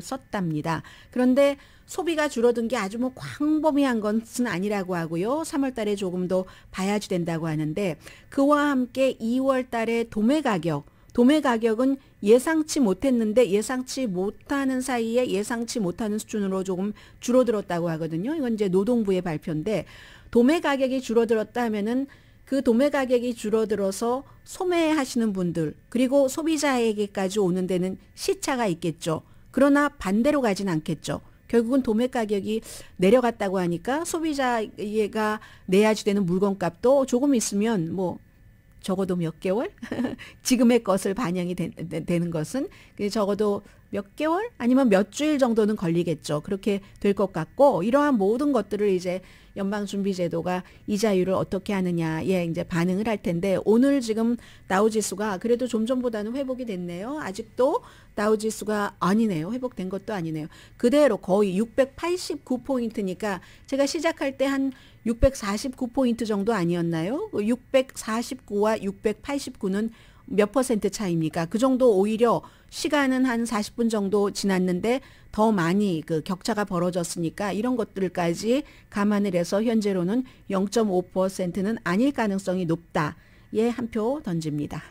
썼답니다. 그런데 소비가 줄어든 게 아주 뭐 광범위한 것은 아니라고 하고요. 3월 달에 조금 더 봐야지 된다고 하는데 그와 함께 2월 달에 도매 가격은 예상치 못했는데 예상치 못하는 사이에 예상치 못하는 수준으로 조금 줄어들었다고 하거든요. 이건 이제 노동부의 발표인데 도매 가격이 줄어들었다 하면은 그 도매 가격이 줄어들어서 소매하시는 분들 그리고 소비자에게까지 오는 데는 시차가 있겠죠. 그러나 반대로 가진 않겠죠. 결국은 도매 가격이 내려갔다고 하니까 소비자가 내야지 되는 물건값도 조금 있으면 뭐 적어도 몇 개월? 지금의 것을 반영이 되는 것은 적어도 몇 개월? 아니면 몇 주일 정도는 걸리겠죠. 그렇게 될 것 같고 이러한 모든 것들을 이제 연방준비제도가 이자율을 어떻게 하느냐에 이제 반응을 할 텐데 오늘 지금 다우지수가 그래도 좀 전보다는 회복이 됐네요. 아직도 다우지수가 아니네요. 회복된 것도 아니네요. 그대로 거의 689포인트니까 제가 시작할 때 한 649포인트 정도 아니었나요? 649와 689는 몇 퍼센트 차이입니까? 그 정도 오히려 시간은 한 40분 정도 지났는데 더 많이 그 격차가 벌어졌으니까 이런 것들까지 감안을 해서 현재로는 0.5%는 아닐 가능성이 높다. 예, 한 표 던집니다.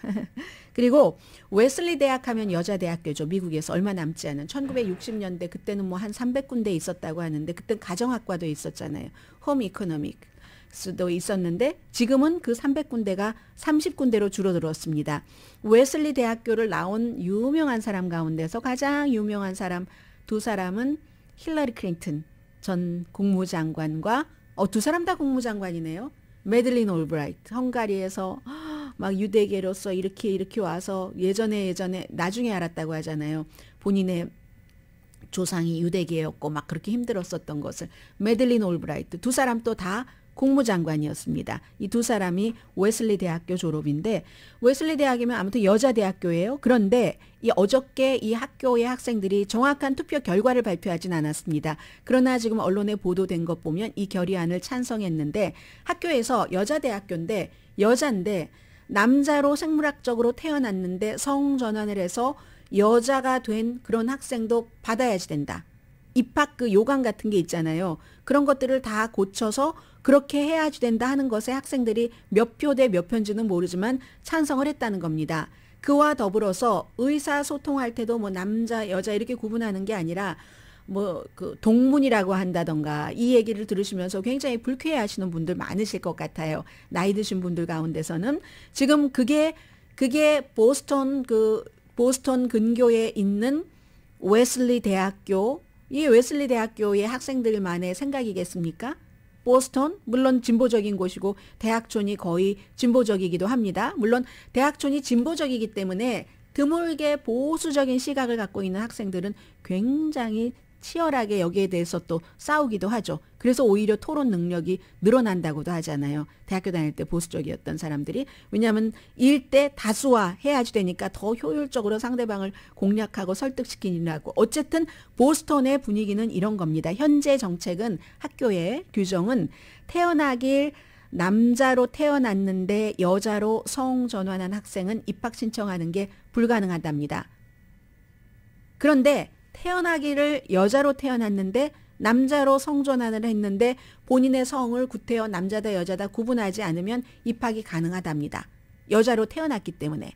그리고 웨슬리 대학 하면 여자 대학교죠. 미국에서 얼마 남지 않은 1960년대 그때는 뭐 한 300군데 있었다고 하는데 그때 가정학과도 있었잖아요. 홈 이코노믹스도 있었는데 지금은 그 300군데가 30군데로 줄어들었습니다. 웨슬리 대학교를 나온 유명한 사람 가운데서 가장 유명한 사람 두 사람은 힐러리 클린턴 전 국무장관과 두 사람 다 국무장관이네요. 매들린 올브라이트 헝가리에서 막 유대계로서 이렇게 와서 예전에 나중에 알았다고 하잖아요. 본인의 조상이 유대계였고 막 그렇게 힘들었었던 것을. 매들린 올브라이트 두 사람 또 다 국무장관이었습니다. 이 두 사람이 웨슬리 대학교 졸업인데 웨슬리 대학이면 아무튼 여자 대학교예요. 그런데 이 어저께 이 학교의 학생들이 정확한 투표 결과를 발표하진 않았습니다. 그러나 지금 언론에 보도된 것 보면 이 결의안을 찬성했는데 학교에서 여자 대학교인데 여잔데 남자로 생물학적으로 태어났는데 성전환을 해서 여자가 된 그런 학생도 받아야지 된다. 입학 그 요강 같은 게 있잖아요. 그런 것들을 다 고쳐서 그렇게 해야지 된다 하는 것에 학생들이 몇 표 대 몇 표인지는 모르지만 찬성을 했다는 겁니다. 그와 더불어서 의사소통할 때도 뭐 남자, 여자 이렇게 구분하는 게 아니라 뭐 그 동문이라고 한다던가 이 얘기를 들으시면서 굉장히 불쾌해하시는 분들 많으실 것 같아요. 나이 드신 분들 가운데서는 지금 그게 보스턴 근교에 있는 웨슬리 대학교 이 웨슬리 대학교의 학생들만의 생각이겠습니까? 보스턴 물론 진보적인 곳이고 대학촌이 거의 진보적이기도 합니다. 물론 대학촌이 진보적이기 때문에 드물게 보수적인 시각을 갖고 있는 학생들은 굉장히 치열하게 여기에 대해서 또 싸우기도 하죠. 그래서 오히려 토론 능력이 늘어난다고도 하잖아요. 대학교 다닐 때 보수적이었던 사람들이. 왜냐하면 일대 다수화 해야지 되니까 더 효율적으로 상대방을 공략하고 설득시키느라고. 어쨌든 보스턴의 분위기는 이런 겁니다. 현재 정책은 학교의 규정은 태어나길 남자로 태어났는데 여자로 성전환한 학생은 입학 신청하는 게 불가능하답니다. 그런데 태어나기를 여자로 태어났는데 남자로 성전환을 했는데 본인의 성을 구태여 남자다 여자다 구분하지 않으면 입학이 가능하답니다. 여자로 태어났기 때문에.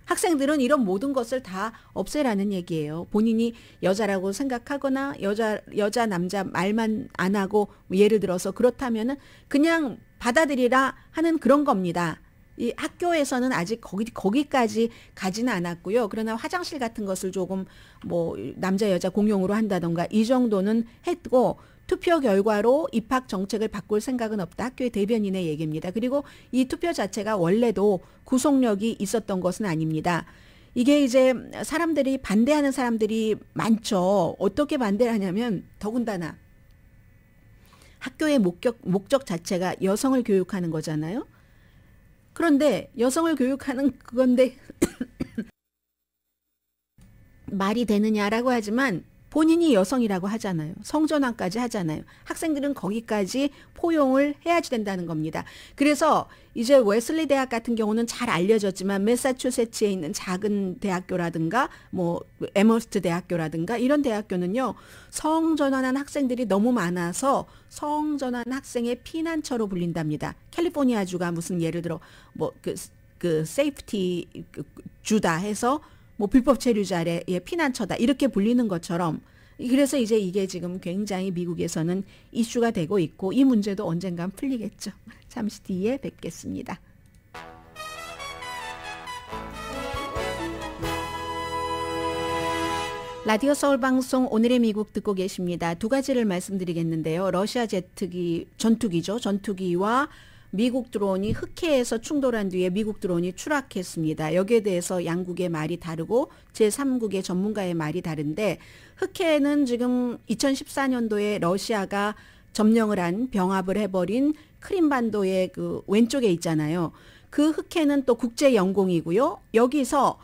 학생들은 이런 모든 것을 다 없애라는 얘기예요. 본인이 여자라고 생각하거나 여자 남자 말만 안 하고 예를 들어서 그렇다면은 그냥 받아들이라 하는 그런 겁니다. 이 학교에서는 아직 거기까지 가지는 않았고요. 그러나 화장실 같은 것을 조금 뭐 남자 여자 공용으로 한다던가 이 정도는 했고 투표 결과로 입학 정책을 바꿀 생각은 없다. 학교의 대변인의 얘기입니다. 그리고 이 투표 자체가 원래도 구속력이 있었던 것은 아닙니다. 이게 이제 사람들이 반대하는 사람들이 많죠. 어떻게 반대를 하냐면 더군다나 학교의 목적 자체가 여성을 교육하는 거잖아요. 그런데 여성을 교육하는 그건데 말이 되느냐라고 하지만 본인이 여성이라고 하잖아요. 성전환까지 하잖아요. 학생들은 거기까지 포용을 해야지 된다는 겁니다. 그래서 이제 웨슬리 대학 같은 경우는 잘 알려졌지만 매사추세츠에 있는 작은 대학교라든가 뭐 에머스트 대학교라든가 이런 대학교는요. 성전환한 학생들이 너무 많아서 성전환 학생의 피난처로 불린답니다. 캘리포니아주가 무슨 예를 들어 뭐 그 세이프티 주다 해서 뭐 불법 체류자의 피난처다 이렇게 불리는 것처럼 그래서 이제 이게 지금 굉장히 미국에서는 이슈가 되고 있고 이 문제도 언젠간 풀리겠죠. 잠시 뒤에 뵙겠습니다. 라디오 서울방송 오늘의 미국 듣고 계십니다. 두 가지를 말씀드리겠는데요. 러시아 전투기죠. 전투기와 미국 드론이 흑해에서 충돌한 뒤에 미국 드론이 추락했습니다. 여기에 대해서 양국의 말이 다르고 제3국의 전문가의 말이 다른데 흑해는 지금 2014년도에 러시아가 점령을 한 병합을 해버린 크림반도의 그 왼쪽에 있잖아요. 그 흑해는 또 국제영공이고요. 여기서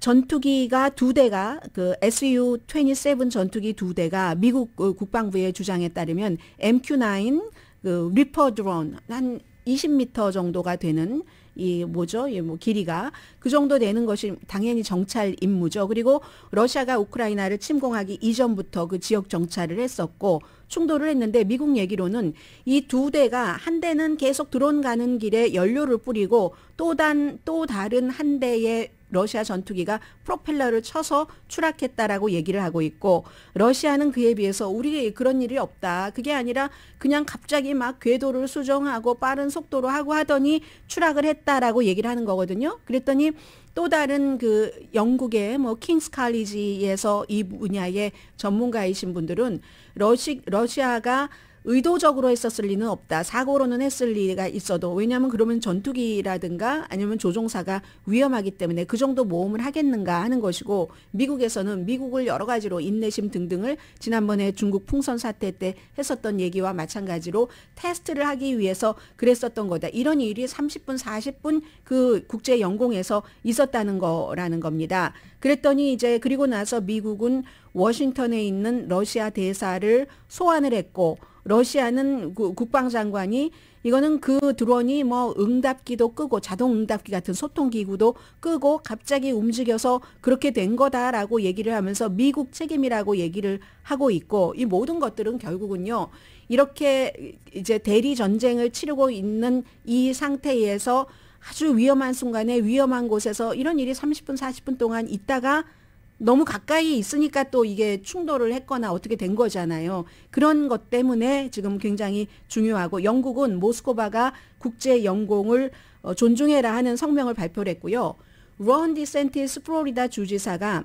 전투기가 두 대가 그 SU-27 전투기 두 대가 미국 국방부의 주장에 따르면 MQ-9 그 리퍼 드론 한 20m 정도가 되는 이 뭐죠? 뭐 길이가 그 정도 되는 것이 당연히 정찰 임무죠. 그리고 러시아가 우크라이나를 침공하기 이전부터 그 지역 정찰을 했었고 충돌을 했는데 미국 얘기로는 이 두 대가 한 대는 계속 드론 가는 길에 연료를 뿌리고 또 다른 한 대의 러시아 전투기가 프로펠러를 쳐서 추락했다라고 얘기를 하고 있고 러시아는 그에 비해서 우리 그런 일이 없다. 그게 아니라 그냥 갑자기 막 궤도를 수정하고 빠른 속도로 하고 하더니 추락을 했다라고 얘기를 하는 거거든요. 그랬더니 또 다른 그 영국의 뭐 킹스 칼리지에서 이 분야의 전문가이신 분들은 러시아가 의도적으로 했었을 리는 없다. 사고로는 했을 리가 있어도 왜냐하면 그러면 전투기라든가 아니면 조종사가 위험하기 때문에 그 정도 모험을 하겠는가 하는 것이고 미국에서는 미국을 여러 가지로 인내심 등등을 지난번에 중국 풍선 사태 때 했었던 얘기와 마찬가지로 테스트를 하기 위해서 그랬었던 거다. 이런 일이 30분 40분 그 국제 영공에서 있었다는 거라는 겁니다. 그랬더니 이제 그리고 나서 미국은 워싱턴에 있는 러시아 대사를 소환을 했고 러시아는 국방장관이 이거는 그 드론이 뭐 응답기도 끄고 자동 응답기 같은 소통기구도 끄고 갑자기 움직여서 그렇게 된 거다라고 얘기를 하면서 미국 책임이라고 얘기를 하고 있고 이 모든 것들은 결국은요. 이렇게 이제 대리 전쟁을 치르고 있는 이 상태에서 아주 위험한 순간에 위험한 곳에서 이런 일이 30분 40분 동안 있다가 너무 가까이 있으니까 또 이게 충돌을 했거나 어떻게 된 거잖아요. 그런 것 때문에 지금 굉장히 중요하고 영국은 모스크바가 국제 영공을 존중해라 하는 성명을 발표를 했고요. 론 디센티스 플로리다 주지사가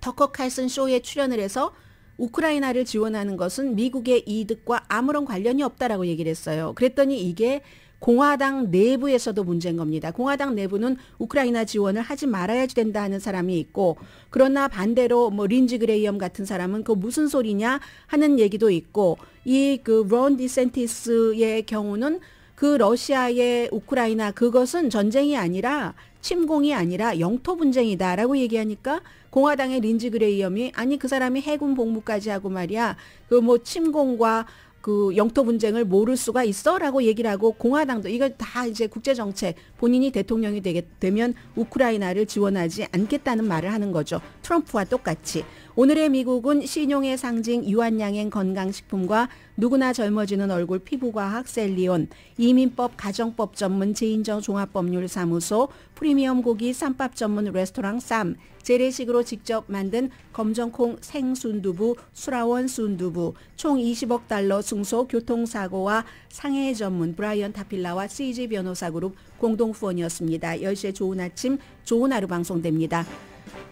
터커 칼슨 쇼에 출연을 해서 우크라이나를 지원하는 것은 미국의 이득과 아무런 관련이 없다라고 얘기를 했어요. 그랬더니 이게 공화당 내부에서도 문제인 겁니다. 공화당 내부는 우크라이나 지원을 하지 말아야 된다 하는 사람이 있고, 그러나 반대로 뭐 린지 그레이엄 같은 사람은 그 무슨 소리냐 하는 얘기도 있고, 이 그 론 디센티스의 경우는 그 러시아의 우크라이나 그것은 전쟁이 아니라 침공이 아니라 영토 분쟁이다라고 얘기하니까 공화당의 린지 그레이엄이 아니 그 사람이 해군 복무까지 하고 말이야 그 뭐 침공과 그 영토 분쟁을 모를 수가 있어라고 얘기를 하고, 공화당도 이거 다 이제 국제 정책 본인이 대통령이 되면 우크라이나를 지원하지 않겠다는 말을 하는 거죠. 트럼프와 똑같이. 오늘의 미국은 신용의 상징 유한양행 건강식품과 누구나 젊어지는 얼굴 피부과학 셀리온, 이민법 가정법 전문 제인정 종합법률사무소, 프리미엄 고기 쌈밥 전문 레스토랑 쌈, 재래식으로 직접 만든 검정콩 생순두부 수라원 순두부, 총 20억 달러 승소 교통사고와 상해 전문 브라이언 타필라와 CG 변호사그룹 공동 후원이었습니다. 10시에 좋은 아침 좋은 하루 방송됩니다.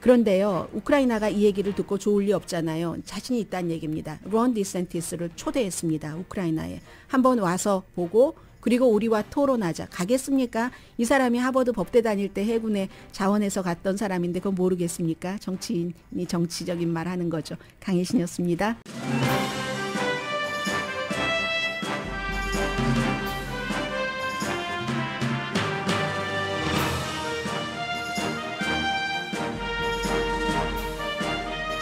그런데요, 우크라이나가 이 얘기를 듣고 좋을 리 없잖아요. 자신이 있다는 얘기입니다. 론 디센티스를 초대했습니다. 우크라이나에. 한번 와서 보고 그리고 우리와 토론하자. 가겠습니까? 이 사람이 하버드 법대 다닐 때 해군의 자원에서 갔던 사람인데 그거 모르겠습니까? 정치인이 정치적인 말 하는 거죠. 강혜신이었습니다.